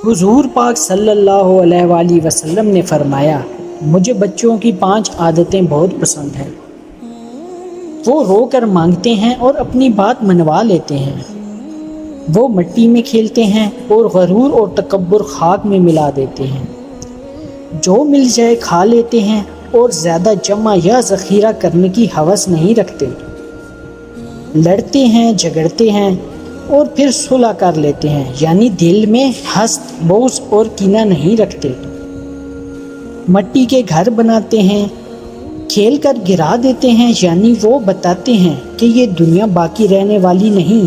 حضور پاک صلی اللہ علیہ وآلہ وسلم نے فرمایا، مجھے بچوں کی 5 عادتیں بہت پسند ہیں۔ وہ رو کر مانگتے ہیں اور اپنی بات منوا لیتے ہیں۔ وہ مٹی میں کھیلتے ہیں اور غرور اور تکبر خاک میں ملا دیتے ہیں۔ جو مل جائے کھا لیتے ہیں اور زیادہ جمع یا ذخیرہ کرنے کی ہوس نہیں رکھتے۔ لڑتے ہیں، جھگڑتے ہیں اور پھر صلح کر لیتے ہیں، یعنی دل میں حسد، بغض اور کینہ نہیں رکھتے۔ مٹی کے گھر بناتے ہیں، کھیل کر گرا دیتے ہیں، یعنی وہ بتاتے ہیں کہ یہ دنیا باقی رہنے والی نہیں